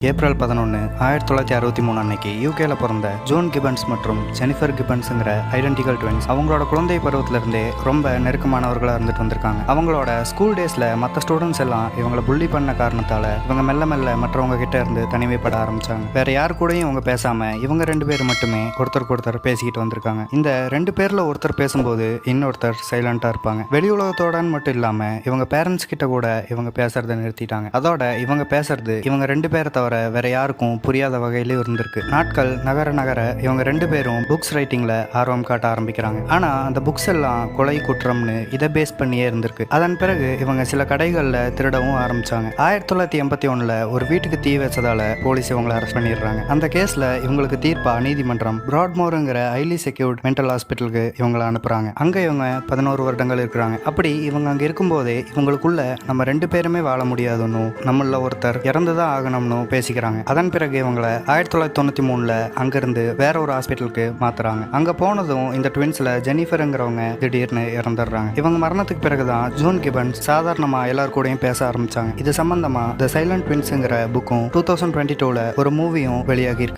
April 11, 1963 அன்னைக்கு யூகேல பிறந்த ஜோன் கிபன்ஸ் மற்றும் ஜெனிஃபர் கிபன்ஸுங்கிற ஐடென்டிக்கல் ட்வின்ஸ் அவங்களோட குழந்தை பருவத்திலிருந்தே ரொம்ப நெருக்கமானவர்களாக இருந்துட்டு வந்திருக்காங்க. அவங்களோட ஸ்கூல் டேஸில் மற்ற ஸ்டூடெண்ட்ஸ் எல்லாம் இவங்களை புள்ளி பண்ண காரணத்தால் இவங்க மெல்ல மெல்ல மற்றவங்க கிட்ட இருந்து தனிமைப்பட ஆரம்பிச்சாங்க. வேற யாரு கூடயும் இவங்க பேசாம இவங்க 2 பேர் மட்டுமே ஒருத்தருக்கு ஒருத்தர் பேசிக்கிட்டு வந்திருக்காங்க. இந்த 2 பேர்ல ஒருத்தர் பேசும்போது இன்னொருத்தர் சைலண்டா இருப்பாங்க. வெளி உலகத்தோடன்னு மட்டும் இல்லாம இவங்க பேரண்ட்ஸ் கிட்ட கூட இவங்க பேசுறதை நிறுத்திட்டாங்க. அதோட இவங்க பேசுறது இவங்க 2 பேரை தவிர வேற யாருக்கும் புரியாத வகையிலும் இருந்திருக்கு. நாட்கள் நகர நகர இவங்க 2 பேரும் புக்ஸ் ரைட்டிங்ல ஆர்வம் காட்ட ஆரம்பிக்கிறாங்க. ஆனா அந்த புக்ஸ் எல்லாம் கொலை குற்றம்னு இதை பேஸ் பண்ணியே இருந்திருக்கு. அதன் பிறகு இவங்க சில கடைகள்ல திருடவும் ஆரம்பிச்சாங்க. 1981 ஒரு வீட்டுக்கு தீ வச்சதால போலீஸ் இவங்களை அரெஸ்ட் பண்ணிடுறாங்க. அந்த கேஸ்ல இவங்களுக்கு தீர்ப்பா நீதிமன்றம் பிராட்மோருங்கிற ஹைலி செக்யூர்ட் மென்டல் ஹாஸ்பிட்டலுக்கு இவங்களை அனுப்புறாங்க. அங்க இவங்க 11 வருடங்கள் இருக்கிறாங்க. அப்படி இவங்க அங்க இருக்கும்போதே இவங்களுக்குள்ள நம்ம 2 பேருமே வாழ முடியாதுன்னு, நம்மள ஒருத்தர் இறந்துதான் ஆகணும்னு பேசிக்கிறாங்க. அதன் பிறகு இவங்களை 1993 அங்கிருந்து வேற ஒரு ஹாஸ்பிட்டலுக்கு மாத்துறாங்க. அங்க போனதும் இந்த ட்வின்ஸ்ல ஜெனிஃபருங்கிறவங்க திடீர்னு இறந்துடுறாங்க. இவங்க மரணத்துக்கு பிறகுதான் ஜோன் கிபன்ஸ் சாதாரணமா எல்லார் கூடயும் பேச ஆரம்பிச்சாங்க. இது சம்பந்தமா தி சைலண்ட் ட்வின்ஸ்ங்கிற புக்கும் 2022 ஒரு மூவியும் வெளியாகி இருக்கு.